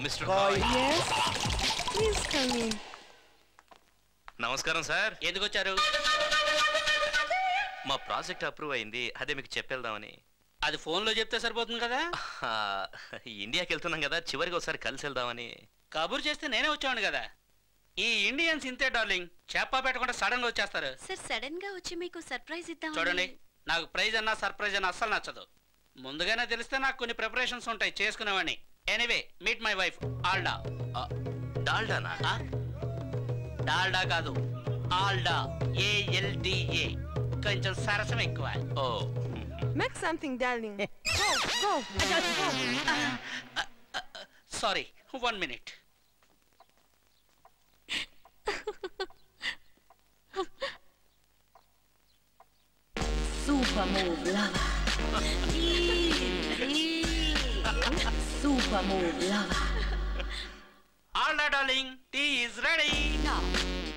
Mister Kai. Yes. Please come in. నమస్కారం sir. ఎందుకు వచ్చారు? మా ప్రాజెక్ట్ అప్రూవ్ అయింది, అదే మీకు చెప్పేద్దామని. అది ఫోన్లో చెప్తే సరిపోతుంది కదా. ఇండియాకి వెళ్తున్నాం కదా, చివరికి ఒకసారి కలిసి వెళ్దామని. కబుర్ చేస్తే నేనే వచ్చాను కదా. ఈ ఇండియన్స్ ఇంతే డార్లింగ్, చేప పెట్టకుండా సడన్ గా వచ్చేస్తారు. సార్ సడన్ గా వచ్చి మీకు సర్ప్రైజ్ ఇద్దాం. చూడండి, నాకు ప్రైజ్ అన్నా సర్ప్రైజ్ అన్నా అస్సలు నచ్చదు. ముందుగానే తెలిస్తే నాకు కొన్ని ప్రిపరేషన్స్ ఉంటాయి చేసుకునేవాడిని. Anyway, meet my wife ఆల్డా. డాల్డానా? Dalda కాదు, ఆల్డా, ALDA. కొంచెం సరసం ఎక్కువ. ఓ, Make something, darling. Go. Sorry, 1 minute. Super move, lover. Super move, lover. Alda darling, tea is ready. No.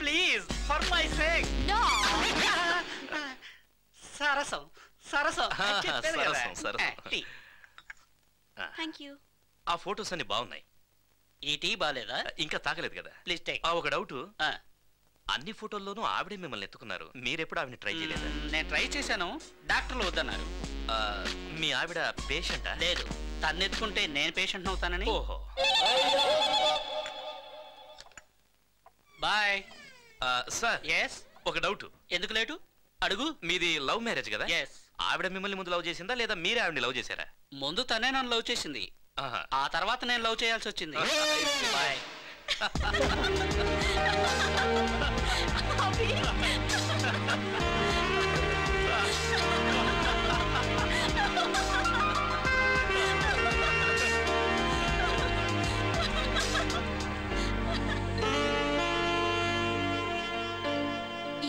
Please, for my sake. No. సరసం చెప్పాను కదా. టీ. Thank you. ఆ photos అన్ని బాగున్నాయి. ఈ టీ బాలేదా? ఇంకా తాగలేదు కదా. Please take. ఒక డౌట్, అన్ని ఫోటోల్లోనూ ఆవిడే మిమ్మల్ని ఎత్తుకున్నారు, మీరెప్పుడు ఆవిడని ట్రై చేయలేదు? నేను ట్రై చేశాను, డాక్టర్లు వద్దన్నారు. మీ ఆవిడ పేషెంటా? లేదు, తను ఎత్తుకుంటే నేను పేషెంట్ అవుతానని. ఓహో. Bye sir. ఎస్. ఒక డౌట్. ఎందుకు లేటు? అడుగు. మీది లవ్ మ్యారేజ్ కదా? ఎస్. ఆవిడ మిమ్మల్ని ముందు లవ్ చేసిందా లేదా మీరే ఆవిడని లవ్ చేశారా? ముందు తనే నన్ను లవ్ చేసింది, ఆ తర్వాత నేను లవ్ చేయాల్సి వచ్చింది. బాయ్.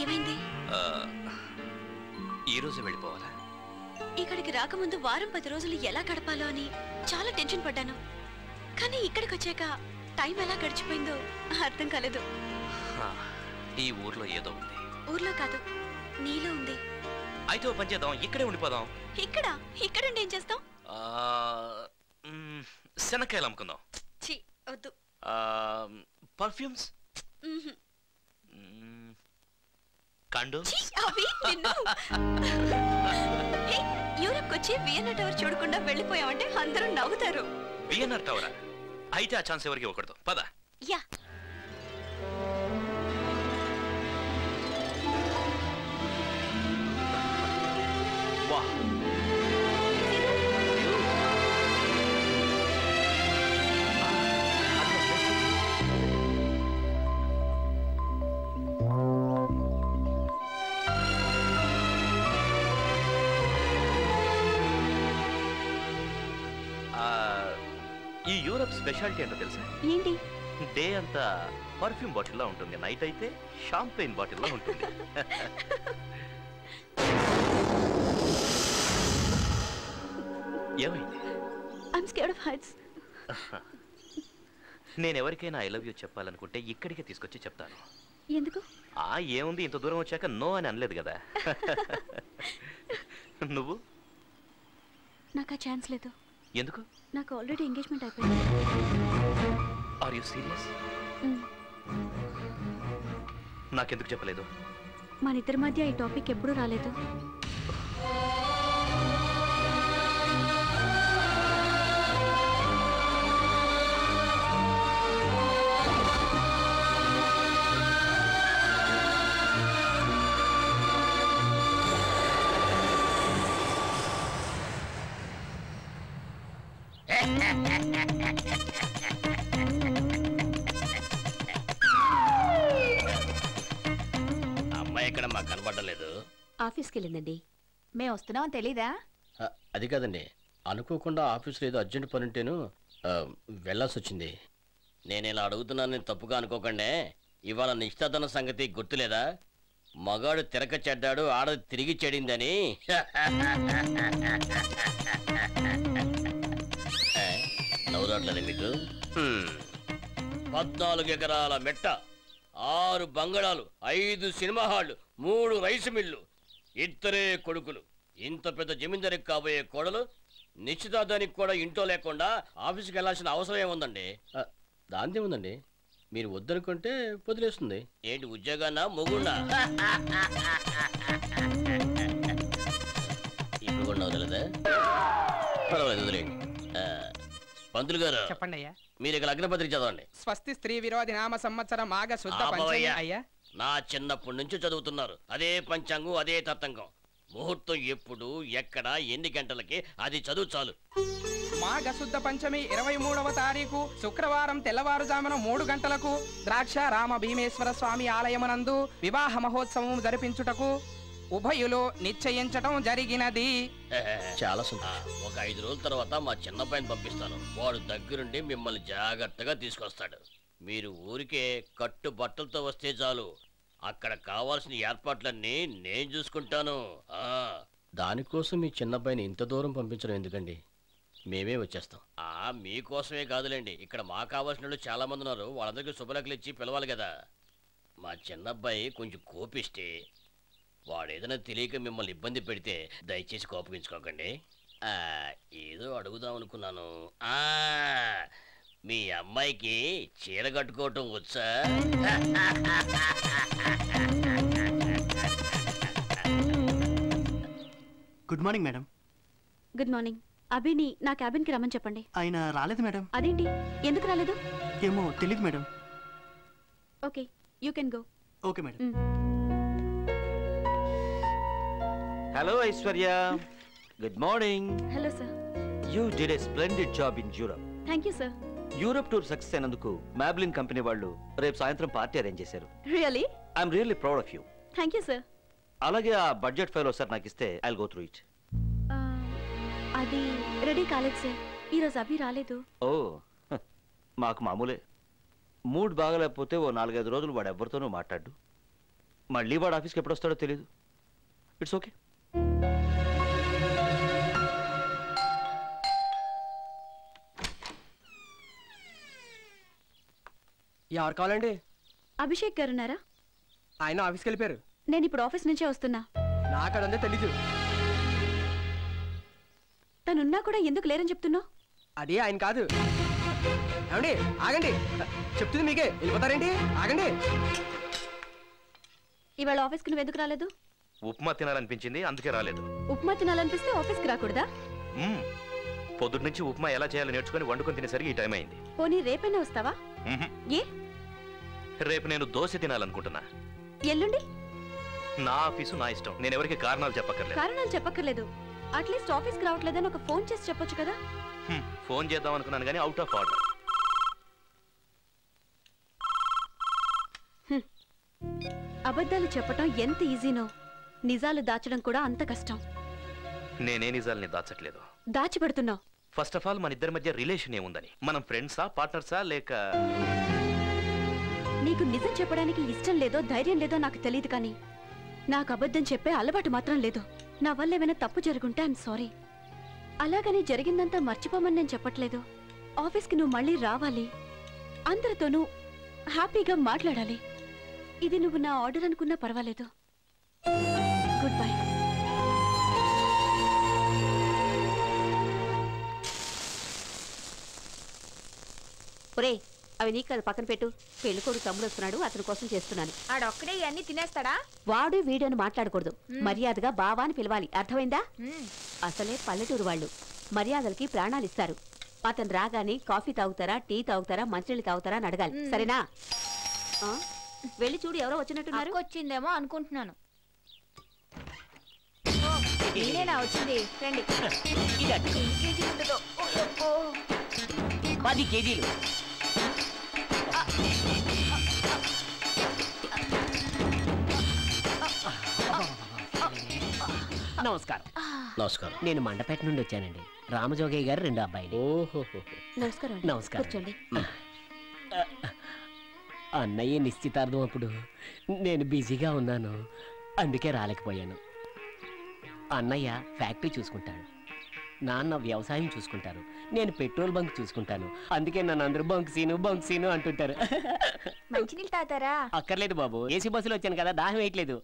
ఏమైంది? ఈ రోజు వెళ్ళిపోవాలా? ఇక్కడికి రాకముందు వారం 10 రోజులు ఎలా గడపాలో అని చాలా టెన్షన్ పడ్డాను. కానీ ఇక్కడికి వచ్చాక టైం ఎలా గడిచిపోయిందో అర్థం కాలేదు. ఈ ఊర్లో ఏదో ఉంది. ఊర్లో కాదు, నీలో ఉంది. అయితే ఓ పని చేద్దాం, ఇక్కడే ఉండిపోదాం. ఇక్కడుండి ఏం చేస్తాం? శనక్కాయలు అమ్ముకుందాం. ఛీ, వద్దు. Perfumes, condoms. యూరప్ వచ్చి వియన్నా టవర్ చూడకుండా వెళ్ళిపోయామంటే అందరూ నవ్వుతారు. వియన్నా టవరా? అయితే ఆ ఛాన్స్ ఎవరికి ఇవ్వకూడదు. పద. యా. ఈ యూరప్ స్పెషాలిటీ ఏంటో తెలుసా? ఏంటి? డే అంతా పర్ఫ్యూమ్ బాటిల్లో ఉంటుంది, నైట్ అయితే షాంపెయిన్ బాటిల్లో ఉంటుంది. ఏమైంది? I'm scared of heights. నేను ఎవరికైనా ఐ లవ్ యూ చెప్పాలనుకుంటే ఇక్కడికే తీసుకొచ్చి చెప్తాను. ఎందుకు? ఏముంది, ఇంత దూరం వచ్చాక నో అని అనలేదు కదా. నువ్వు? నాకు ఆ ఛాన్స్ లేదు. ఎందుకు? నాకు ఆల్రెడీ ఎంగేజ్మెంట్ అయిపోయింది. Are you serious? నాకెందుకు చెప్పలేదు? మన ఇద్దరి మధ్య ఈ టాపిక్ ఎప్పుడూ రాలేదు. అమ్మాయి ఎక్కడ మాకు కనబడలేదు. ఆఫీస్కి వెళ్ళిందండి. మేము వస్తున్నామని తెలీదా? అది కాదండి, అనుకోకుండా ఆఫీస్లో ఏదో అర్జెంట్ పని ఉంటేను వెళ్ళాల్సి వచ్చింది. నేను ఇలా అడుగుతున్నాను, తప్పుగా అనుకోకండి. ఇవాళ నిశ్చితార్థన సంగతి గుర్తులేదా? మగాడు తిరగ చెడ్డాడు, ఆడది తిరిగి చెడిందని. నవ్వురాట్లేదు మీకు? 14 ఎకరాల మెట్ట, 6 బంగళాలు, 5 సినిమా హాళ్లు, 3 రైసు మిల్లు, 2 కొడుకులు. ఇంత పెద్ద జమీందారికి కాబోయే కోడలు నిశ్చితార్థానికి కూడా ఇంట్లో లేకుండా ఆఫీస్కి వెళ్ళాల్సిన అవసరం ఏముందండి? దాంతే ఉందండి, మీరు వద్దనుకుంటే వదిలేస్తుంది. ఏంటి ఉద్యోగాన్నా మొగున్నా? ఇప్పుడు కూడా వదలదా? పర్వాలేదు, వదిలేండి. పంతులు గారు చెప్పండి అయ్యా. మీరు ఇక లగ్నపత్రిక చదవండి. స్వస్తి స్త్రీ విరోధి నామ సంవత్సరం మాఘ శుద్ధ పంచమి. అయ్యా నా చిన్నప్పటి నుంచి చదువుతున్నారు, అదే పంచాంగం అదే తతంగం. ముహూర్తం ఎప్పుడు ఎక్కడ ఎన్ని గంటలకి అది చదువు చాలు. మాఘ శుద్ధ పంచమి 23వ తారీఖు శుక్రవారం తెల్లవారుజామున 3 గంటలకు ద్రాక్ష రామ భీమేశ్వర స్వామి ఆలయమునందు వివాహ మహోత్సవం జరిపించుటకు ఉభయులు నిశ్చయించటం జరిగినది. చాలా సంతోషం. ఒక 5 రోజుల తర్వాత మా చిన్నబ్బాయిని పంపిస్తాను. వాడు దగ్గరుండి మిమ్మల్ని జాగ్రత్తగా తీసుకొస్తాడు. మీరు ఊరికే కట్టు బట్టలతో వస్తే చాలు, అక్కడ కావాల్సిన ఏర్పాట్లన్నీ నేను చూసుకుంటాను. దానికోసం మీ చిన్నబ్బాయిని ఇంత దూరం పంపించడం ఎందుకండి? మేమే వచ్చేస్తాం. మీకోసమే కాదులేండి, ఇక్కడ మా కావాల్సిన వాళ్ళు చాలా మంది ఉన్నారు. వాళ్ళందరికీ శుభలేఖలు ఇచ్చి పిలవాలి కదా. మా చిన్నబ్బాయి కొంచెం కోపిస్తే, వాడు ఏదైనా తెలియక మిమ్మల్ని ఇబ్బంది పెడితే దయచేసి కోపగించుకోకండి. ఏదో అడుగుదాం అనుకున్నాను. మీ అమ్మాయికి చీర కట్టుకోవటం వచ్చా? Good morning madam. Good morning. అభిని నా క్యాబిన్ కి రమ్మని చెప్పండి. ఆయన రాలేదు మేడం. అదేంటి, ఎందుకు రాలేదు? ఏమో తెలీదు madam. Okay, you can go. Okay madam. Hello Aishwarya, good morning. Hello sir. You did a splendid job in Europe. Thank you sir. Europe tour success అయినందుకు మ్యాబ్లిన్ కంపెనీ వాళ్ళు రేపు సాయంత్రం పార్టీ అరేంజ్ చేశారు. Really? I'm really proud of you. Thank you sir. అలాగే ఆ budget file ఒకసారి నాకు ఇస్తే ఐల్ గో త్రూ ఇట్. అది రెడీ కాలేదు సార్, ఈరోజు అభి రాలేదు. ఓ, మాకు మామూలే. మూడ్ బాగలేకపోతే ఓ 4-5 రోజులు వాడు ఎవరితోనూ మాట్లాడు. మళ్ళీ వాడు ఆఫీస్కి ఎప్పుడు వస్తాడో తెలియదు. It's okay. ఎవరు కావాలండి? అభిషేక్ గారున్నారా? ఆయన ఆఫీస్కి వెళ్ళిపోయారు. నేను ఇప్పుడు ఆఫీస్ నుంచే వస్తున్నా. నాకు అదంతా తెలీదు. తనున్నా కూడా ఎందుకు లేరని చెప్తున్నావు? అది ఆయన కాదు. ఏమండి ఆగండి, చెప్తుంది మీకే. వెళ్ళిపోతారేంటి? ఆగండి. ఇవాళ ఆఫీస్కి నువ్వు ఎందుకు రాలేదు? ఉప్మా తినాలనిపించింది, అందుకే రాలేదు. ఉప్మా తినాలనిపిస్తే ఆఫీస్కి రాకూడదా? పొద్దున్న నుంచి ఉప్మా ఎలా చేయాలో నేర్చుకుని వండుకొని తినేసరికి ఈ టైం అయింది. పోనీ రేపైనా వస్తావా? ఏ? రేపు నేను దోశ తినాలనుకుంటున్నా. ఎల్లుండి? నా ఆఫీసు నా ఇష్టం, నేను ఎవరికి కారణాలు చెప్పక్కర్లేదు. కారణాలు చెప్పక్కర్లేదు, అట్లీస్ట్ ఆఫీస్కి రావట్లేదని ఒక ఫోన్ చేసి చెప్పొచ్చు కదా. ఫోన్ చేద్దాం అనుకున్నాను కానీ అవుట్ ఆఫ్ ఆర్డర్. అబద్ధాలు చెప్పటం ఎంత ఈజీనో, నిజాలు దాచడం కూడా అంత కష్టం. నేనే నిజాలని దాచట్లేదు, దాచిపెడుతున్నావు. ఫస్ట్ ఆఫ్ ఆల్ మన ఇద్దరి మధ్య రిలేషన్ ఏముందని? మనం ఫ్రెండ్సా, పార్ట్నర్సా, లేక? నీకు నిజం చెప్పడానికి ఇష్టం లేదో ధైర్యం లేదో నాకు తెలియదు, కానీ నాకు అబద్ధం చెప్పే అలవాటు మాత్రం లేదు. నా వల్ల ఏమైనా తప్పు జరుగుంటే ఐఎమ్ సారీ. అలాగని జరిగిందంతా మర్చిపోమని నేను చెప్పట్లేదు. ఆఫీస్కి నువ్వు మళ్ళీ రావాలి, అందరితోనూ హ్యాపీగా మాట్లాడాలి. ఇది నువ్వు నా ఆర్డర్ అనుకున్నా పర్వాలేదు. Good bye. ఒరే, అవి నీకు కదా, పక్కన పెట్టు. పెళ్ళికొడు తమ్ముడు వస్తున్నాడు, అతని కోసం చేస్తున్నాను. ఆడొక్కడే ఇవన్నీ తినేస్తాడా? వాడు వీడియోని మాట్లాడకూడదు, మర్యాదగా బావా అని పిలవాలి, అర్థమైందా? అసలే పల్లెటూరు వాళ్ళు మర్యాదలకి ప్రాణాలు ఇస్తారు. అతను రాగానే కాఫీ తాగుతారా, టీ తాగుతారా, మంచినీళ్ళు తాగుతారా అని అడగాలి, సరేనా? వెళ్ళి చూడు, ఎవరో వచ్చినట్టున్నారు. వచ్చిందేమో అనుకుంటున్నాను. నేనేనా వచ్చింది? రండి. 10 కేజీలు. నమస్కారం. నమస్కారం. నేను మండపేట నుండి వచ్చానండి. రామజోగయ్య గారు 2 అబ్బాయిలు. నమస్కారం. నమస్కారం. కూర్చోండి. అన్నయ్య నిశ్చితార్థం అప్పుడు నేను బిజీగా ఉన్నాను, అందుకే రాలేకపోయాను. అన్నయ్య ఫ్యాక్టరీ చూసుకుంటాడు, నాన్న వ్యవసాయం చూసుకుంటారు, నేను పెట్రోల్ బంక్ చూసుకుంటాను. అందుకే నన్ను అందరూ బంక్ సీను అంటుంటారు. మంచినీళ్ళు తాగుతారా? అక్కర్లేదు బాబు, ఏసీ బస్సులో వచ్చాను కదా, దాహం వేయట్లేదు.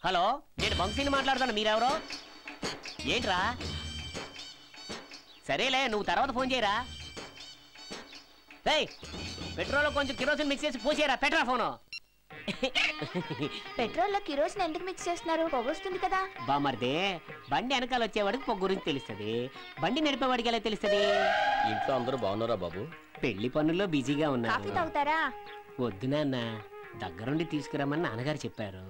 హలో, నేను బంక్ సీను మాట్లాడతాను, మీరెవరో? ఏంట్రా? సరేలే, నువ్వు తర్వాత ఫోన్ చేయరా. పెట్రోల్ కొంచెం కిరోసిన్ మిక్స్ చేసి పోసేయరా. పెట్రా ఫోను. పెట్రోల్ లో కిరోసిన్ ఎందుకు మిక్స్ చేస్తున్నారు? పొగొస్తుంది కదా. బామర్దే, బండి వెనకాల వచ్చేవాడికి పొగ గురించి తెలుస్తుంది, బండి నడిపేవాడికి ఎలా తెలుస్తుంది? ఇంట్లో అందరూ బాగున్నారా బాబు? పెళ్లి పనుల్లో బిజీగా కాఫీ ఉన్నారు. తాగుతారా? వద్దు నాన్న, దగ్గరుండి తీసుకురమ్మని నాన్నగారు చెప్పారు.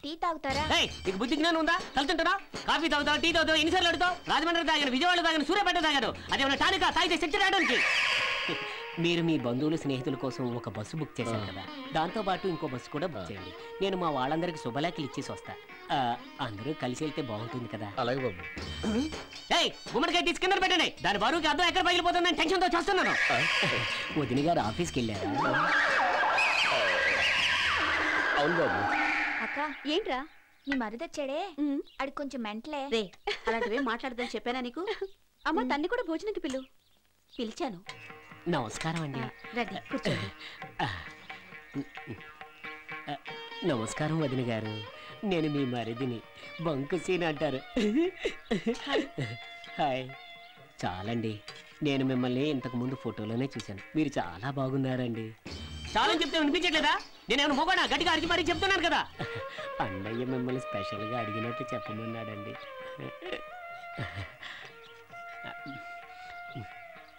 టీ తాగుతారా? నీకు బుద్ధి జ్ఞానం ఉందా? కలుతుంటారా? కాఫీ తాగుతావు, టీ తాగుతావు, ఎన్నిసార్లు అడుగుతావు? రాజమండ్రి తాగాను, విజయవాడ తాగాను, సూర్యాపేట తాగాను. అదేమన్నా టానికా? తాగితే శక్తి రావడానికి. మీరు మీ బంధువులు స్నేహితుల కోసం ఒక బస్సు బుక్ చేశారు కదా, దాంతో పాటు ఇంకో బస్సు కూడా బుక్ చేయండి. నేను మా వాళ్ళందరికి శుభలేఖలు ఇచ్చేసి వస్తా. అందరూ కలిసి వెళ్తే బాగుంటుంది కదా. అలాగే బాబు. గుమ్మడికాయ తీసి కింద పెట్టండి. దాని బరువుకి అర్థం ఎక్కడ పగిలిపోతుందని టెన్షన్తో చేస్తున్నాను. వదిన గారు ఆఫీస్కి వెళ్ళారా? అవును బాబు. అక్క ఏంట్రా నీ మరిదొచ్చాడే? అది కొంచెం మెంటలే. రే, అలాంటివే మాట్లాడదని చెప్పానా నీకు? అమ్మ, తన్ని కూడా భోజనంకి పిలిచాను. నమస్కారం అండి. రండి, కూర్చోండి. నమస్కారం వదిన గారు, నేను మీ మరిదిని, బంకు సీన్ అంటారు. హాయ్. చాలండి, నేను మిమ్మల్ని ఇంతకు ముందు ఫోటోలోనే చూశాను. మీరు చాలా బాగున్నారండి. చాలా చెప్తే వినిపించట్లేదా? నేనేమైనా మొగడా? గట్టిగా అడిగి మరీ చెప్తున్నాను కదా. అన్నయ్య మిమ్మల్ని స్పెషల్గా అడిగినట్టు చెప్పమన్నాడండి.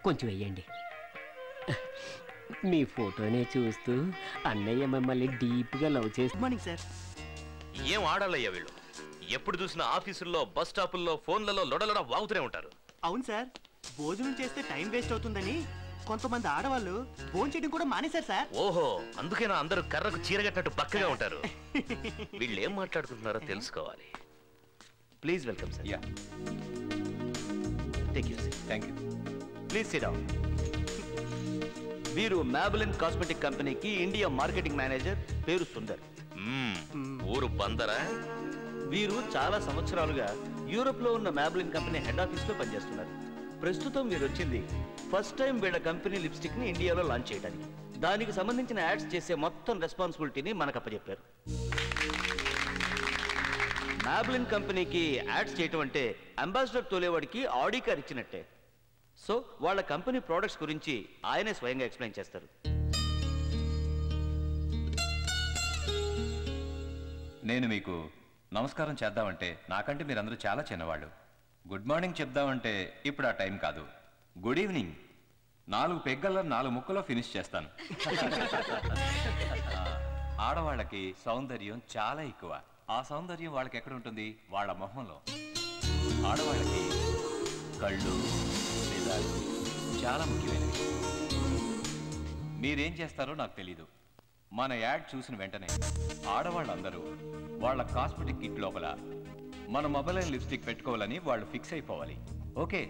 కొంచెం వెయ్యండి. మీ ఫోటోనే చూస్తూ అన్నయ్య మిమ్మల్ని డీప్గా లవ్ చేసి. Good morning sir. ఏం ఆడాలయ్యా వీళ్ళు? ఎప్పుడు చూసినా ఆఫీసుల్లో, బస్ స్టాపుల్లో, ఫోన్లలో లొడలొడ వాగుతూనే ఉంటారు. అవును సార్, భోజనం చేస్తే టైం వేస్ట్ అవుతుందని కొంతమంది ఆడవాళ్ళు భోజనం చేయడం కూడా మానేశారు సార్. ఓహో, అందుకేనా అందరూ కర్రకు చీరగట్టినట్టు పక్కగా ఉంటారు. వీళ్ళు ఏం మాట్లాడుకుంటున్నారో తెలుసుకోవాలి. Please welcome sir. Yeah, take you sir. Thank you. Please SIT down. వీరు మ్యాబ్లిన్ కాస్మెటిక్ కంపెనీకి ఇండియా మార్కెటింగ్ మేనేజర్, పేరు సుందర్. ఊరు బందరా? వీరు చాలా సంవత్సరాలుగా యూరోప్ లో ఉన్న మ్యాబ్లిన్ కంపెనీ హెడ్ ఆఫీస్ లో పనిచేస్తున్నారు. ప్రస్తుతం వీరు వచ్చింది ఫస్ట్ టైం వీళ్ళ కంపెనీ లిప్స్టిక్ ని ఇండియాలో లాంచ్ చేయడానికి. దానికి సంబంధించిన యాడ్స్ చేసే మొత్తం రెస్పాన్సిబిలిటీని మనకు అప్పచెప్పారు. మ్యాబ్లిన్ కంపెనీకి యాడ్స్ చేయటం అంటే అంబాసిడర్ తోలేవాడికి ఆడి కార్ ఇచ్చినట్టే. సో వాళ్ళ కంపెనీ ప్రోడక్ట్స్ గురించి ఆయనే స్వయంగా ఎక్స్ప్లెయిన్ చేస్తారు. నేను మీకు నమస్కారం చేద్దామంటే నాకంటే మీరందరూ చాలా చిన్నవాళ్ళు. గుడ్ మార్నింగ్ చెప్దామంటే ఇప్పుడు ఆ టైం కాదు. గుడ్ ఈవినింగ్ 4 పెగ్గల్లో 4 ముక్కలో ఫినిష్ చేస్తాను. ఆడవాళ్ళకి సౌందర్యం చాలా ఎక్కువ. ఆ సౌందర్యం వాళ్ళకి ఎక్కడ ఉంటుంది? వాళ్ళ మొహంలో. ఆడవాళ్ళకి కళ్ళు, పెదాలు చాలా ముఖ్యమైనవి. మీరేం చేస్తారో నాకు తెలీదు. మన యాడ్ చూసిన వెంటనే ఆడవాళ్ళందరూ వాళ్ళ కాస్మెటిక్ కిట్ లోపల మన మొబైల్ లిప్స్టిక్ పెట్టుకోవాలని వాళ్ళు ఫిక్స్ అయిపోవాలి. ఓకే,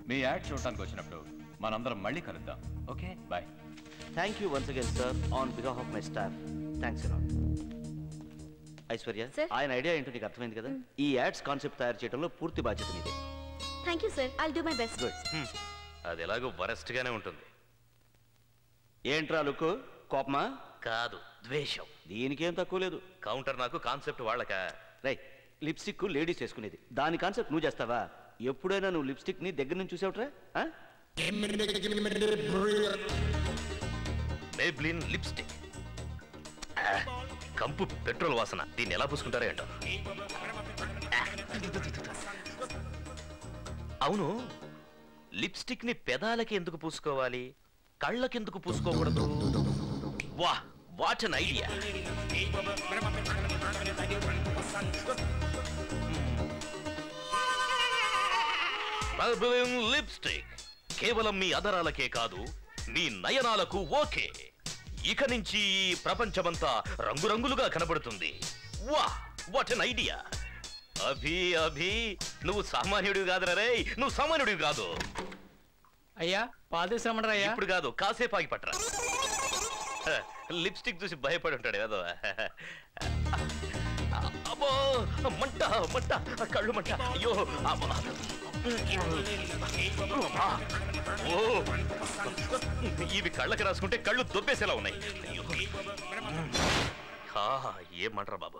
మీ యాడ్ చూడటానికి వచ్చినప్పుడు మనందరం మళ్ళీ కలుద్దాం. Okay, bye. Thank you once again sir on behalf of my staff. Thanks a lot. Aishwarya, ఆయన ఐడియా ఏంటో నీకు అర్థమైంది కదా. ఈ యాడ్స్ కాన్సెప్ట్ తయారు చేయడంలో పూర్తి బాధ్యత నీదే. Thank you sir, I'll do my best. Good. అది ఎలాగో వరస్ట్ గానే ఉంటుంది. ఏంట్రా లుక్? కోపమా? కాదు, ద్వేషం. దీనికేం తక్కువ లేదు. కౌంటర్ నాకు, కాన్సెప్ట్ వాళ్ళక. రైట్, లిప్స్టిక్ లేడీస్ వేసుకునేది, దాని కాన్సెప్ట్ నువ్వు చేస్తావా? ఎప్పుడైనా నువ్వు లిప్స్టిక్ ని దగ్గర నుంచి చూసావుట్రా? మేబ్లిన్ లిప్స్టిక్, కంపు పెట్రోల్ వాసన. దీన్ని ఎలా పూసుకుంటారో ఏంటో. అవును, లిప్స్టిక్ ని పెదాలకి ఎందుకు పూసుకోవాలి, కళ్ళకెందుకు పూసుకోకూడదు? వా, what an idea. Maybelline lipstick కేవలం మీ అదరాలకే కాదు, మీ నయనాలకు ఓకే. ఇక నుంచి ఈ ప్రపంచమంతా రంగురంగులుగా కనబడుతుంది. వా, what an idea. Abhi Abhi, నువ్వు సామాన్యుడివి కాదురా రే, నువ్వు సామాన్యుడివి కాదు. అయ్యా, పాలు తీసుకురమ్మరా? ఇప్పుడు కాదు, కాసేపు ఆగి పట్టరా. లిప్స్టిక్ చూసి భయపడి ఉంటాడు ఏదో. అబ్బో, మంట మంట, కళ్ళు మంట. అయ్యో, ఓ, ఇవి కళ్ళకి రాసుకుంటే కళ్ళు దొబ్బేసేలా ఉన్నాయి. ఏమంటారా బాబు.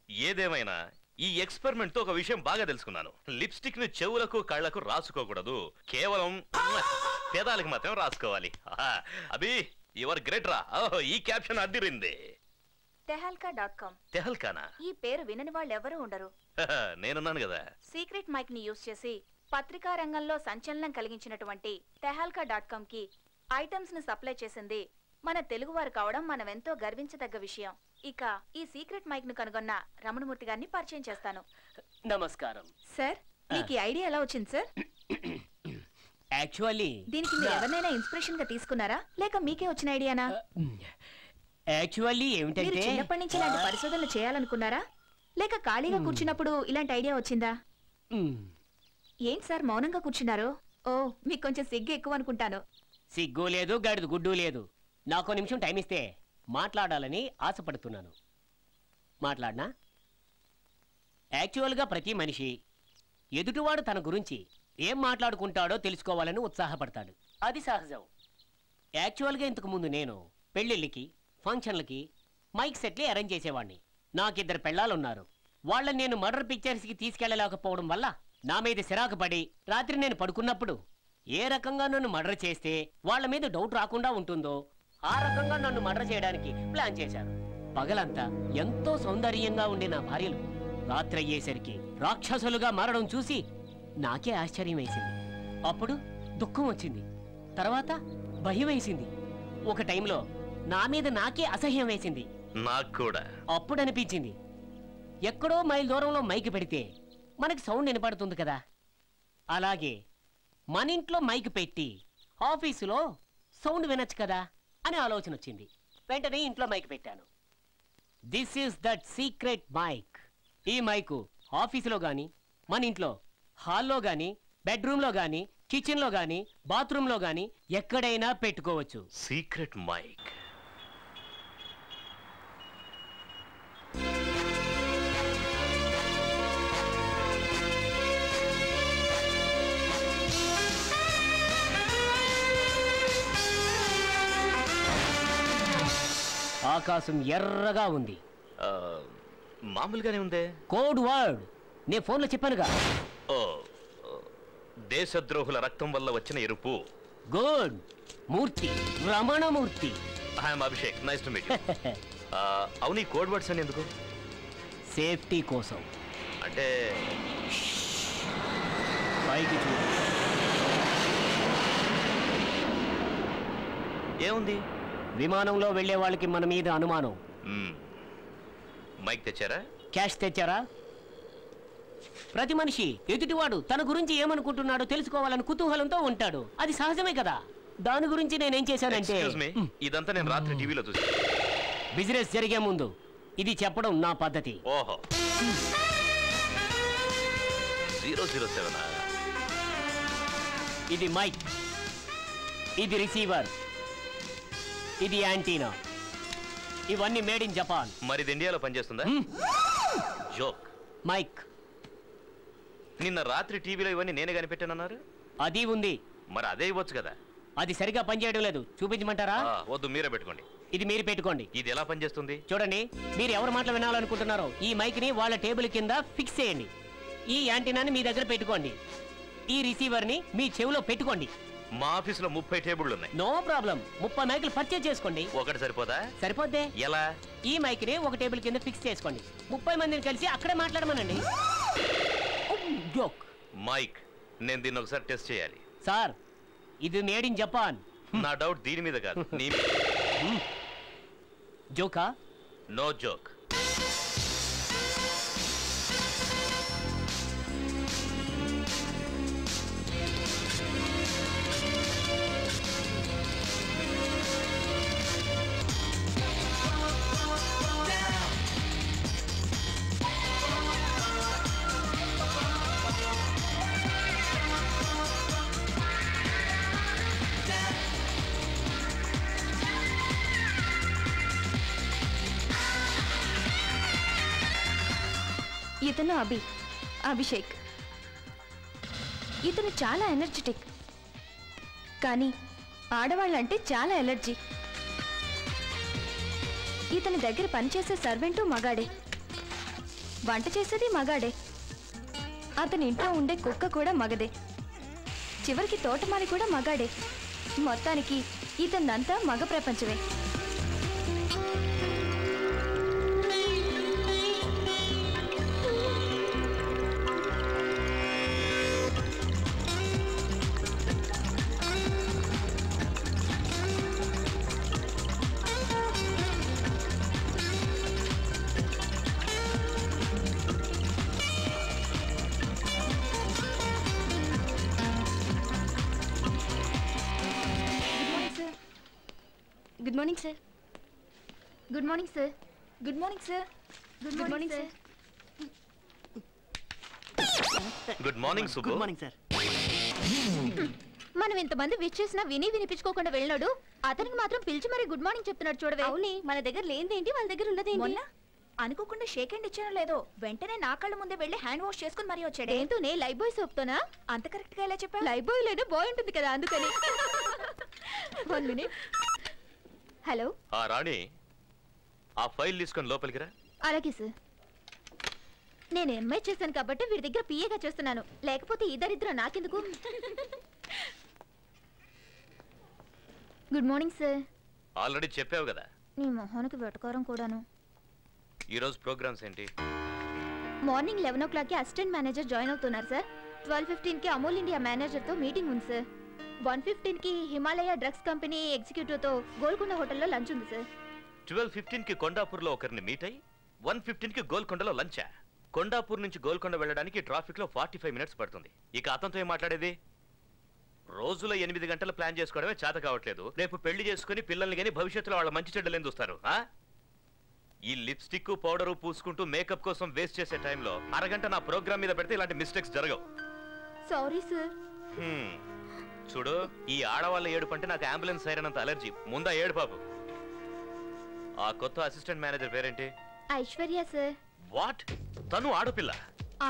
ఏదేమైనా ఈ ఎక్స్పెరిమెంట్ తో ఒక విషయం బాగా తెలుసుకున్నాను. లిప్స్టిక్ ని చెవులకు కళ్ళకు రాసుకోకూడదు, కేవలం పేదాలకు మాత్రం రాసుకోవాలి. అభి యువర్ గ్రేట్ రా. ఈ క్యాప్షన్ అడ్డిరింది. tehalka.com. తెహల్కానా? ఈ పేరు వినని వాళ్ళు ఎవరూ ఉండరు. నేనున్నాను కదా. సీక్రెట్ మైక్ ని యూజ్ చేసి పత్రికా రంగంలో సంచలనం కలిగించినటువంటి tehalka.com కి ఐటమ్స్ ని సప్లై చేసింది మన తెలుగువారు కావడం మనం ఎంతో గర్వించదగ్గ విషయం. ఇక ఈ సీక్రెట్ మైక్ ను కనుగొన్న రమణమూర్తి గారిని పరిచయం చేస్తాను. నమస్కారం సార్, మీకు ఈ ఐడియా ఎలా వచ్చింది సార్? యాక్చువల్లీ దీనికి మీరు ఎవరినైనా ఇన్స్పిరేషన్ గా తీసుకున్నారా, లేక మీకే వచ్చిన ఐడియానా? యాక్చువల్లీ మీరు ఏమిటంటే చిన్నప్పటి నుంచి ఇలాంటి పరిశోధనలు చేయాలనుకున్నారా, లేక ఖాళీగా కూర్చున్నప్పుడు ఇలాంటి ఐడియా వచ్చిందా? ఏంటి సార్ మౌనంగా కూర్చున్నారు? ఓ, మీకు కొంచెం సిగ్గు ఎక్కువ అనుకుంటాను. సిగ్గు లేదు, గడిదు గుడ్డు లేదు. నాకు నిమిషం టైం ఇస్తే మాట్లాడాలని ఆశపడుతున్నాను. మాట్లాడనా? యాక్చువల్గా ప్రతి మనిషి ఎదుటివాడు తన గురించి ఏం మాట్లాడుకుంటాడో తెలుసుకోవాలని ఉత్సాహపడతాడు. అది సహజం. యాక్చువల్గా ఇంతకు ముందు నేను పెళ్ళిళ్ళకి, ఫంక్షన్లకి మైక్ సెట్లే అరేంజ్ చేసేవాడిని. నాకిద్దరు పెళ్ళాలున్నారు. వాళ్ళని నేను మర్డర్ పిక్చర్స్కి తీసుకెళ్లలేకపోవడం వల్ల నా మీద సిరాకు పడి రాత్రి నేను పడుకున్నప్పుడు ఏ రకంగా నన్ను మర్డర్ చేస్తే వాళ్ళ మీద డౌట్ రాకుండా ఉంటుందో ఆ రకంగా నన్ను మర్డర్ చేయడానికి ప్లాన్ చేశారు. పగలంతా ఎంతో సౌందర్యంగా ఉండే నా భార్యలు రాత్రి అయ్యేసరికి రాక్షసులుగా మారడం చూసి నాకే ఆశ్చర్యం వేసింది. అప్పుడు దుఃఖం వచ్చింది, తర్వాత భయం వేసింది, ఒక టైంలో నా మీద నాకే అసహ్యం వేసింది. నాకు కూడా అప్పుడు అనిపించింది, ఎక్కడో మైల్ దూరంలో మైక్ పెడితే మనకి సౌండ్ వినపడుతుంది కదా, అలాగే మన ఇంట్లో మైక్ పెట్టి ఆఫీసులో సౌండ్ వినొచ్చు కదా అని ఆలోచన వచ్చింది. వెంటనే ఇంట్లో మైక్ పెట్టాను. This is that secret mike. ఈ మైకు ఆఫీసులో గాని, మన ఇంట్లో హాల్లో గాని, బెడ్రూమ్లో గాని, కిచెన్లో గాని, బాత్రూంలో గాని ఎక్కడైనా పెట్టుకోవచ్చు. Secret mike. ఆకాశం ఎర్రగా ఉంది. మామూలుగానే ఉందే. కోడ్ వర్డ్ నే ఫోన్లో చెప్పానుగా. ఓ, దేశద్రోహుల రక్తం వల్ల వచ్చిన ఎరుపు. Good. Murthy, Ramanamurthy. I'm Abhishek, nice to meet you. అవును, ఈ కోడ్ వర్డ్స్ అని ఎందుకు? సేఫ్టీ కోసం. అంటే పైకి చూడు. ఏముంది? విమానంలో వెళ్లే వాళ్ళకి మన మీద అనుమానం. మైక్ తెచ్చారా? క్యాష్ తెచ్చారా? ప్రతి మనిషి ఎదుటివాడు తన గురించి ఏమనుకుంటున్నాడో తెలుసుకోవాలని కుతూహలంతో ఉంటాడు. అది సహజమే కదా. దాని గురించి నేనేం చేశానంటే, ఇదంతా నేను రాత్రి టీవీలో చూసి. బిజినెస్ జరిగే ముందు ఇది చెప్పడం నా పద్ధతి. ఓహో, 007. ఇది మైక్, ఇది రిసీవర్, ఇది యాంటీనా. ఇవన్నీ మేడ్ ఇన్ జపాన్. మరి ఇది ఇండియాలో పనిచేస్తుందా? జోక్. మైక్ నిన్న రాత్రి టీవీలో ఇవన్నీ నేనే కనిపెట్టానన్నారు. అది ఉంది. మరి అదే ఇవ్వచ్చు కదా. అది సరిగా పనిచేయడం లేదు. చూపించమంటారా? వద్దు, మీరే పెట్టుకోండి. ఇది మీరు పెట్టుకోండి. ఇది ఎలా పనిచేస్తుంది? చూడండి, మీరు ఎవరి మాటలు వినాలనుకుంటున్నారో ఈ మైక్ ని వాళ్ళ టేబుల్ కింద ఫిక్స్ చేయండి. ఈ యాంటీనాని మీ దగ్గర పెట్టుకోండి. ఈ రిసీవర్ ని మీ చెవిలో పెట్టుకోండి. మా ఆఫీసులో 30 టేబుళ్ళు ఉన్నాయి. No problem. 30 మైకులు పర్చేజ్ చేసుకోండి. ఒకటి సరిపోదా? సరిపోద్దే. ఎలా? ఈ మైక్ ని ఒక టేబుల్ కింద ఫిక్స్ చేసుకోండి. 30 మందిని కలిసి అక్కడే మాట్లాడమనండి. జోక్. మైక్, నేను దీన్ని ఒకసారి టెస్ట్ చేయాలి. సార్, ఇది మేడ్ ఇన్ జపాన్. నా డౌట్ దీని మీద కాదు, నీ జోకా? No joke. ఇతను అభిషేక్. ఇతను చాలా ఎనర్జెటిక్, కానీ ఆడవాళ్ళంటే చాలా ఎలర్జీ. ఇతని దగ్గర పనిచేసే సర్వెంటు మగాడే. వంట చేసేది మగాడే, అతని ఇంట్లో ఉండే కుక్క కూడా మగదే, చివరికి తోటమాలి కూడా మగాడే. మొత్తానికి ఇతనంతా మగ ప్రపంచమే. Good morning sir. Good morning sir. Good morning sir. Good morning sir. Good morning Subbu. Good morning sir. మనం ఇంతమంది విష్ చేసినా వినిపించుకోకుండా వెళ్ళాడు, అతనికి మాత్రం పిలిచి మరి గుడ్ మార్నింగ్ చెప్తున్నాడు చూడవే. అవునే, మన దగ్గర లేనిదేంటి వాళ్ళ దగ్గర ఉన్నదేంటి? మొన్న అనుకోకుండా షేక్ హ్యాండ్ ఇచ్చానో లేదో వెంటనే నా కళ్ళ ముందే వెళ్ళి హ్యాండ్ వాష్ చేసుకుని మరీ వచ్చాడు. ఏంటోనే లైఫ్ బాయ్ సోప్తోనా? అంత కరెక్ట్ గా ఎలా చెప్పా? లైఫ్ బాయ్ లేదా బాయ్ ఉంటుంది కదా అందుకని. 1 minute. హలో. ఆ రాణి, ఆ ఫైల్ తీసుకొని లోపలికి రా. అలాగే సార్. నేను ఎంఐ చేశాను కాబట్టి వీడి దగ్గర పిఏగా చేస్తున్నాను, లేకపోతే ఈ దరిద్రం నాకెందుకు? Good morning sir. ఆల్రెడీ చెప్పావు కదా. నీ మొహానికి వెటకారం కూడాను. ఈరోజు ప్రోగ్రామ్స్ ఏంటి? మార్నింగ్ 11 o'clockకి అసిస్టెంట్ మేనేజర్ జాయిన్ అవుతున్నారు సార్. 12:15కి అమూల్ ఇండియా మేనేజర్తో మీటింగ్ ఉంది సార్. 1:15కి హిమాలయ డ్రగ్స్ కంపెనీ ఎగ్జిక్యూటివ్తో గోల్కొండ హోటల్లో లంచ్ ఉంది సార్. 12:15కి కొండాపూర్లో ఒకరిని మీట్ అయ్యి 1:15కి గోల్కొండలో లంచా. కొండాపూర్ నుంచి గోల్కొండ వెళ్ళడానికి ట్రాఫిక్లో 45 minutes పడుతుంది. ఇక అతనితో ఏం మాట్లాడేది? రోజులో 8 గంటలు ప్లాన్ చేసుకోవడమే చేత కావట్లేదు. రేపు పెళ్లి చేసుకుని పిల్లల్ని కానీ భవిష్యత్తులో వాళ్ళ మంచి చెడ్డలేని చూస్తారు. ఈ లిప్స్టిక్ పౌడరు పూసుకుంటూ మేకప్ కోసం వేస్ట్ చేసే టైంలో అరగంట నా ప్రోగ్రామ్ మీద పెడితే ఇలాంటి మిస్టేక్స్ జరగవు. Sorry sir. చూడు, ఈ ఆడవాళ్ళ ఏడుపు అంటే నాకు అంబులెన్స్ సైరనంత అలర్జీ. ముందా ఏడు బాబు. ఆ కొత్త అసిస్టెంట్ మేనేజర్ పేరేంటి? ఐశ్వర్య సార్. వాట్? తను ఆడపిల్ల?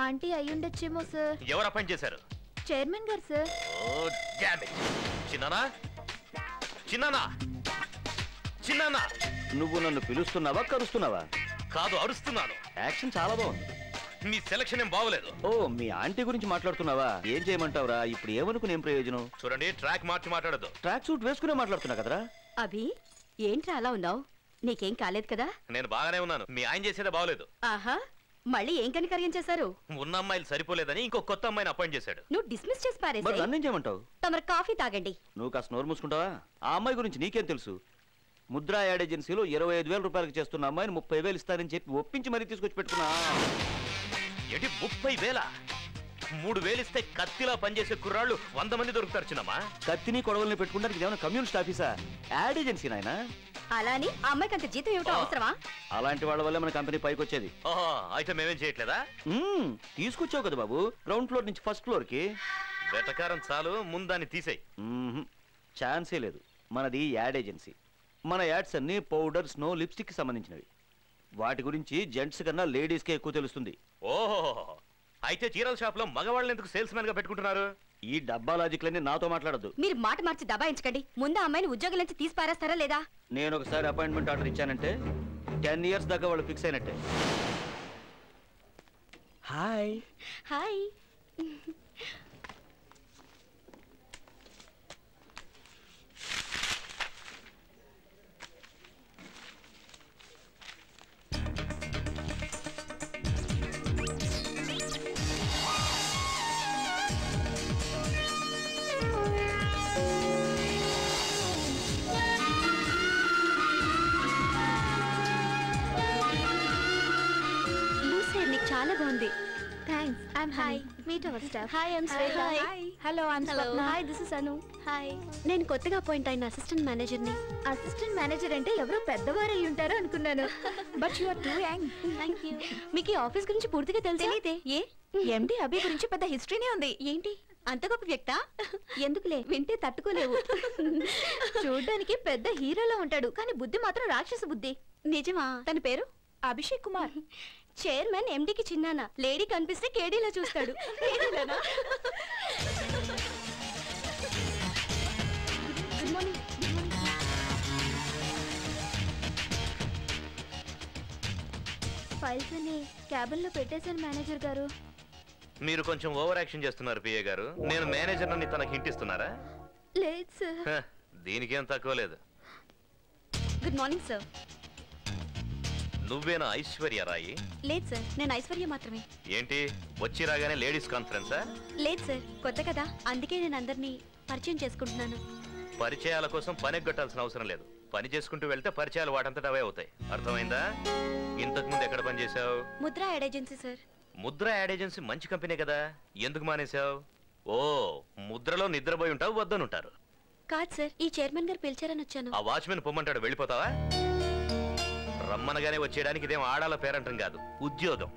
ఆంటీ అయ్యుండొచ్చేమో సార్. ఎవరు అపాయింట్ చేశారు? చైర్మన్ గారు సార్. Oh damn it. చిన్నానా, చిన్నానా, చిన్నానా. నువ్వు నన్ను పిలుస్తున్నావా కరుస్తున్నావా? కాదు, అరుస్తున్నాను. యాక్షన్ చాలా బాగుంది. మీ సెలక్షన్ ఏం బాగోలేదు. ఓ, మీ ఆంటీ గురించి మాట్లాడుతున్నావా? ఏం చేయమంటావురా? ఇప్పుడు ఏమనుకుని ఏం ప్రయోజనం? చూడండి, ట్రాక్ మార్చి మాట్లాడదు. ట్రాక్ సూట్ వేసుకునే మాట్లాడుతున్నా కదరా. అభి, ఏంట్రా అలా ఉన్నావు? నీకేం కాలేదు కదా? నేను బాగానే ఉన్నాను. మీ ఆయన చేసేదే బాగోలేదు. ఆహా, మళ్ళీ ఏం కనికర్యం చేశారు? ఉన్న అమ్మాయిలు సరిపోలేదని ఇంకో కొత్త అమ్మాయిని అపాయింట్ చేశాడు. నువ్వు డిస్మిస్ చేసి మరి పారేసాయి. నన్నేం చేయమంటావు? తమరు కాఫీ తాగండి. నువ్వు కాస్త నోరు మూసుకుంటావా? ఆ అమ్మాయి గురించి నీకేం తెలుసు? ముద్రా యాడ్ ఏజెన్సీలో 25,000 రూపాయలకి చేస్తున్న అమ్మాయిని 30,000 ఇస్తానని చెప్పి ఒప్పించి మరీ తీసుకొచ్చి పెట్టుకున్నా. ఏంటి 30,000? 3,000 ఇస్తే కత్తిలా పనిచేసే కుర్రాళ్ళు 100 మంది దొరుకుతారు చిన్నమ్మా. కత్తిని కొడవల్ని పెట్టుకుంటానికి ఏమైనా కమ్యూనిస్ట్ ఆఫీసా? యాడ్ ఏజెన్సీ నాయనా. అలా అని ఆ అమ్మాయికి అంత జీతం ఏమిటో అవసరమా? అలాంటి వాళ్ళ వల్ల మన కంపెనీ పైకి వచ్చేది. ఓహో, అయితే మేమేం చేయట్లేదా? తీసుకొచ్చావు కదా బాబు, గ్రౌండ్ ఫ్లోర్ నుంచి ఫస్ట్ ఫ్లోర్ కి. వెటకారం చాలు, ముందాన్ని తీసేయి. ఛాన్సే లేదు. మనది యాడ్ ఏజెన్సీ. మన యాడ్స్ అన్ని పౌడర్, స్నో, లిప్స్టిక్ సంబంధించినవి. వాటి గురించి జెంట్స్ కన్నా లేడీస్ కే ఎక్కువ తెలుస్తుంది. ఓహో, అయితే చీరల షాప్ లో మగవాళ్ళని ఎందుకు సేల్స్ మ్యాన్ గా పెట్టుకుంటున్నారు? ఈ డబ్బా లాజిక్లన్నీ నాతో మాట్లాడద్దు. మీరు మాట మార్చి దబాయించకండి. ముందు ఆ అమ్మాయిని ఉద్యోగం నుంచి తీసి పారేస్తారా లేదా? నేను ఒకసారి అపాయింట్మెంట్ ఆర్డర్ ఇచ్చానంటే 10 years దాకా వాళ్ళు ఫిక్స్ అయినట్టే. హాయ్. హాయ్. చాలా బాగుంది. Thanks. I'm hi. Meet our staff. Hi, I'm Shreya. Hi. Hello, I'm Swapna. Hi, this is Anu. Hi. నేను కొత్తగా అపాయింట్ అయిన అసిస్టెంట్ మేనేజర్ని. అసిస్టెంట్ మేనేజర్ అంటే ఎవరో పెద్దవారు అయి ఉంటారో అనుకున్నాను. But you are too young. Thank you. మీకు ఈ ఆఫీస్ గురించి పూర్తిగా తెలియదే? ఏ ఎండి అభి గురించి పెద్ద హిస్టరీనే ఉంది. ఏంటి అంత గొప్ప వ్యక్తా? ఎందుకులే, వింటే తట్టుకోలేవు. చూడ్డానికి పెద్ద హీరోలో ఉంటాడు, కానీ బుద్ధి మాత్రం రాక్షస బుద్ధి. నిజమా? తన పేరు అభిషేక్ కుమార్. చైర్మన్ ఎండికి చిన్నానా. లేడీ కనిపిస్తే కేడీలా చూస్తాడు. Good morning. ఫైల్స్ అన్ని క్యాబిన్ లో పెట్టేశాను మేనేజర్ గారు. మీరు కొంచెం ఓవర్ యాక్షన్ చేస్తున్నారు పిఏ గారు. నేను మేనేజర్ అని తనకి హింట్ ఇస్తున్నారా? లేదు సార్. దీనికేం తక్కువ లేదు. Good morning sir. నువ్వేనా ఐశ్వర్య రాయి? లేదు సార్, నేను ఐశ్వర్య మాత్రమే. ఏంటి వచ్చి రాగానే లేడీస్ కాన్ఫరెన్సా? లేదు సార్, కొత్త కదా, అందుకే నేను అందరినీ పరిచయం చేసుకుంటున్నాను. పరిచయాల కోసం పని ఎగ్గొట్టాల్సిన అవసరం లేదు. పని చేసుకుంటూ వెళ్తే పరిచయాలు వాటంతట అవే అవుతాయి. అర్థమైందా? ఇంతకు ముందు ఎక్కడ పని చేసావు? Mudra ad agency sir. Mudra ad agency మంచి కంపెనీ కదా, ఎందుకు మానేశావు? ఓ, ముద్రలో నిద్రపోయి ఉంటావు, వద్దనుంటారు. కాదు సార్, ఈ చైర్మన్ గారు పిలిచారని వచ్చాను. ఆ వాచ్మెన్ పొమ్మంటాడు, వెళ్ళిపోతావా? రమ్మనగానే వచ్చేయడానికి ఇదేం ఆడాల పేరంటం కాదు, ఉద్యోగం.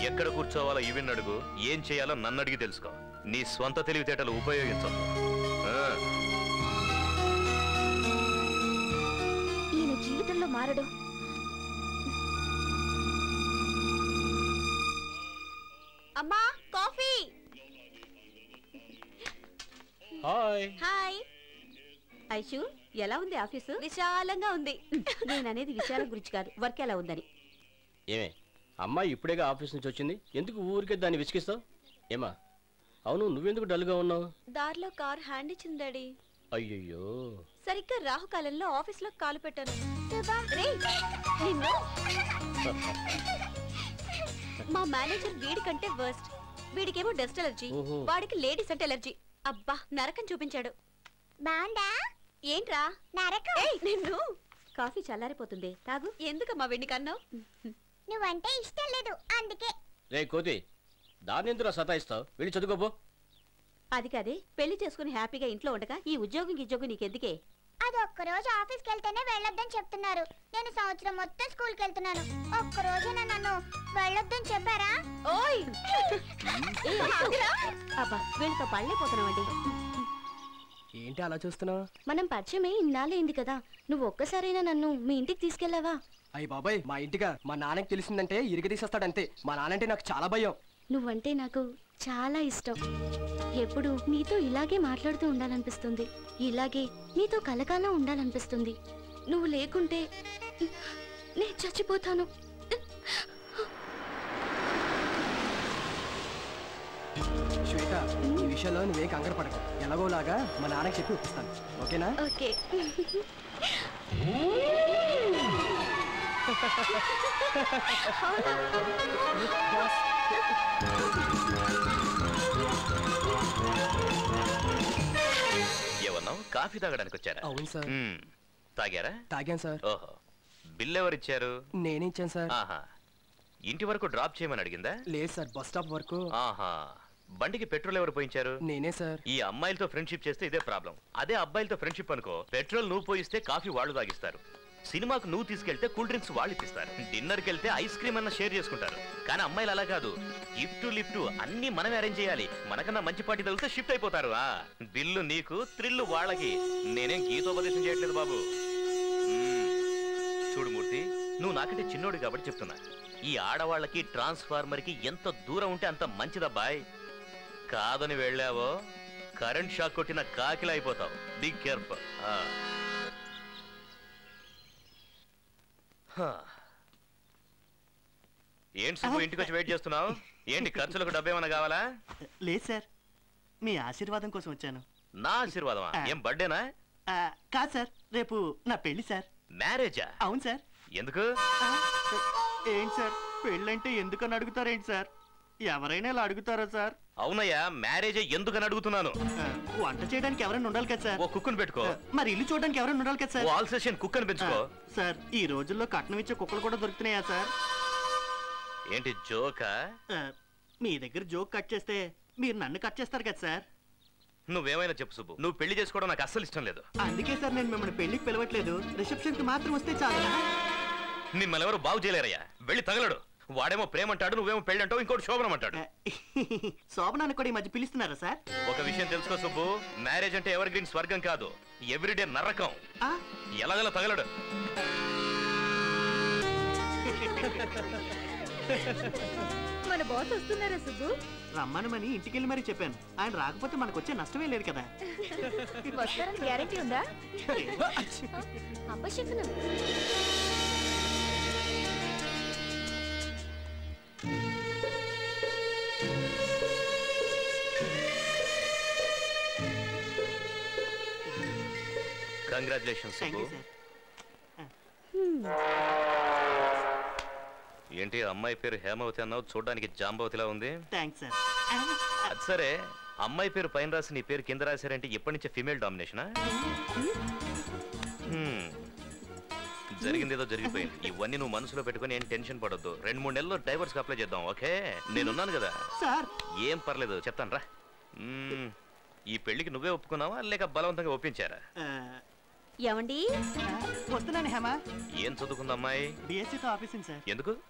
ఎక్కడ కూర్చోవాలో ఇవిన్ అడుగు, ఏం చేయాలో నన్ను అడిగి తెలుసుకో. నీ స్వంత తెలివితేటలు ఉపయోగించవు. ఈయన జీవితంలో మారడు. అమ్మా, కాఫీ. హాయ్. హాయ్. ఐషు, ఎలా ఉంది ఆఫీసు? విశాలంగా ఉంది. నేను అనేది విశాలం గురించి కాదు, వర్క్ ఎలా ఉందని. ఏమే, అమ్మాయి ఇప్పుడేగా ఆఫీస్ నుంచి వచ్చింది, ఎందుకు ఊరికే దాన్ని విసిగిస్తావు? ఏమా, అవును, నువ్వెందుకు డల్గా ఉన్నావు? దారిలో కార్ హ్యాండ్ ఇచ్చింది డాడీ. అయ్యయ్యో. సరిగ్గా రాహుకాలంలో ఆఫీస్ లో కాలు పెట్టాను. నిన్ను మా మేనేజర్ వీడి కంటే వర్స్ట్. వీడికేమో డస్ట్ ఎలర్జీ, వాడికి లేడీస్ అంటే ఎలర్జీ. అబ్బా, నరకం చూపించాడు. బాండా ఏంట్రా నరకం? నిన్ను. కాఫీ చల్లారిపోతుంది, తాగు. ఎందుకమ్మా వెండి కన్నావు? నువ్వంటే ఇష్టం లేదు అందుకే. రే కోతి, దాని ఎందుకు సతాయిస్తావు? వెళ్ళి చదువుకోపో. అది కాదే, పెళ్లి చేసుకుని హ్యాపీగా ఇంట్లో ఉండగా ఈ ఉద్యోగం నీకెందుకే? అది ఒక్కరోజు ఆఫీస్కి వెళ్తేనే వెళ్ళొద్దని చెప్తున్నారు. నేను సంవత్సరం మొత్తం స్కూల్కి వెళ్తున్నాను. ఒక్కరోజైనా నన్ను వెళ్ళొద్దని చెప్పారా? ఓయ్ అబ్బా, వీళ్ళతో పళ్ళైపోతున్నామండి. ఏంటి అలా చూస్తున్నావు? మనం పరిచయమే ఇన్నాళ్ళైంది కదా, నువ్వు ఒక్కసారైనా నన్ను మీ ఇంటికి తీసుకెళ్లావా? అయ్యి బాబాయ్, మా ఇంటిగా మా నాన్నకి తెలిసిందంటే ఇరిగి తీసేస్తాడంతే. మా నాన్నంటే నాకు చాలా భయం. నువ్వంటే నాకు చాలా ఇష్టం. ఎప్పుడు నీతో ఇలాగే మాట్లాడుతూ ఉండాలనిపిస్తుంది, ఇలాగే నీతో కలకాలం ఉండాలనిపిస్తుంది. నువ్వు లేకుంటే నేను చచ్చిపోతాను. శ్వేత, ఈ విషయంలో నువ్వే కంగారు పడకు. ఎలాగోలాగా మా నాన్నకి చెప్పి ఒప్పిస్తాను, ఓకేనా? ఓకే. ఏమన్నావు? కాఫీ తాగడానికి వచ్చారా? అవును సార్. తాగారా? తాగాను సార్. ఓహో, బిల్ ఎవరిచ్చారు? నేనే ఇచ్చాను సార్. ఆహా, ఇంటి వరకు డ్రాప్ చేయమని అడిగిందా? లేదు సార్, బస్ స్టాప్ వరకు. ఆహా, బండికి పెట్రోల్ ఎవరు పోయించారు? నేనే సార్. ఈ అమ్మాయిలతో ఫ్రెండ్షిప్ చేస్తే ఇదే ప్రాబ్లం. అదే అబ్బాయిలతో ఫ్రెండ్షిప్ అనుకో, పెట్రోల్ నువ్వు పోయిస్తే కాఫీ వాళ్ళు తాగిస్తారు, సినిమాకు నువ్వు తీసుకెళ్తే కూల్ డ్రింక్స్ వాళ్ళు ఇప్పిస్తారు, డిన్నర్కి వెళ్తే ఐస్ క్రీమ్ అన్న షేర్ చేసుకుంటారు. కానీ అమ్మాయిలు అలా కాదు, గిఫ్ట్ లిఫ్ట్ అన్ని మనమే అరేంజ్ చేయాలి. మనకన్నా మంచి పార్టీ తగిలితే షిఫ్ట్ అయిపోతారు. బిల్లు నీకు, థ్రిల్లు వాళ్ళకి. నేనేం గీతోపదేశం చేయట్లేదు బాబు. చూడు మూర్తి, నువ్వు నాకంటే చిన్నోడు కాబట్టి చెప్తున్నా, ఈ ఆడవాళ్ళకి ట్రాన్స్ఫార్మర్ కి ఎంత దూరం ఉంటే అంత మంచిదబ్బాయ్. కాదని వెళ్ళావో కరెంట్ షాక్ కొట్టిన కాకిలా అయిపోతావు. Be careful. ఏంటి సుబ్బు, ఇంటికి వచ్చి వెయిట్ చేస్తున్నావు? ఏంటి ఖర్చులకు డబ్బు ఏమైనా కావాలా? లేదు సార్, మీ ఆశీర్వాదం కోసం వచ్చాను. నా ఆశీర్వాదమా? ఏం బర్త్డేనా? కాదు సార్, రేపు నా పెళ్లి సార్. మ్యారేజా? అవును సార్. ఎందుకు? ఏంటి సార్, పెళ్ళంటే ఎందుకని అడుగుతారేంటి సార్? ఎవరైనా ఇలా అడుగుతారా సార్? అవునయ్యా, మ్యారేజ్ ఎందుకని అడుగుతున్నాను. వంట చేయడానికి ఎవరైనా ఉండాలి కదా సార్. ఓ కుక్కను పెట్టుకో. మరి ఇల్లు చూడడానికి ఎవరైనా ఉండాలి కదా సార్. ఆల్ సెషన్ కుక్కను పెంచుకో. సార్, ఈ రోజుల్లో కట్నం ఇచ్చే కుక్కలు కూడా దొరుకుతున్నాయా సార్? ఏంటి జోకా? మీ దగ్గర జోక్ కట్ చేస్తే మీరు నన్ను కట్ చేస్తారు కదా సార్. నువ్వేమైనా చెప్పు సుబ్బు, నువ్వు పెళ్లి చేసుకోవడం నాకు అస్సలు ఇష్టం లేదు. అందుకే సార్ నేను మిమ్మల్ని పెళ్లికి పిలవట్లేదు, రిసెప్షన్ కి మాత్రం వస్తే చాలు. మిమ్మల్ని ఎవరు బాగు చేయలేరయ్యా, వెళ్ళి తగలడు. వాడేమో ప్రేమ అంటాడు, నువ్వేమో పెళ్లి అంటావు, ఇంకోటి శోభనం అంటాడు. శోభనాన్ని కూడా ఈ మధ్య పిలుస్తున్నారా సార్? ఒక విషయం తెలుసుకో సుబ్బు, మ్యారేజ్ అంటే ఎవర్ గ్రీన్ స్వర్గం కాదు, ఎవ్రీడే నరకం. ఎలాగలా తగలడు. మన బాస్ వస్తున్నారా సుబ్బు? రమ్మనమని ఇంటికెళ్ళి మరీ చెప్పాను. ఆయన రాకపోతే మనకు వచ్చే నష్టమే లేదు కదా. వస్తారని గ్యారెంటీ ఉందా? Congratulations thank you sir. ఏంటి అమ్మాయి పేరు హేమవతి అన్నావు, చూడడానికి జాంబవతిలా ఉంది. Thanks sir. అది సరే, అమ్మాయి పేరు పైన రాసి నీ పేరు కింద రాశారంటే ఎప్పటి నుంచే ఫీమేల్ డామినేషనా? జరిగింది ఏదో జరిగిపోయింది. ఇవన్నీ నువ్వు మనసులో పెట్టుకుని ఏం టెన్షన్ పడొద్దు. 2-3 నెలల్లో డైవర్స్కి అప్లై చేద్దాం. ఓకే, నేనున్నాను కదా సార్. ఏం పర్లేదు, చెప్తాను రా. ఈ పెళ్లికి నువ్వే ఒప్పుకున్నావా లేక బలవంతంగా ఒప్పించారా? ఏమండి వస్తున్నాను హేమ. ఏం చదువుకుందా అమ్మాయి? బిఎస్సీతో ఆఫీసింగ్ సార్. ఎందుకు?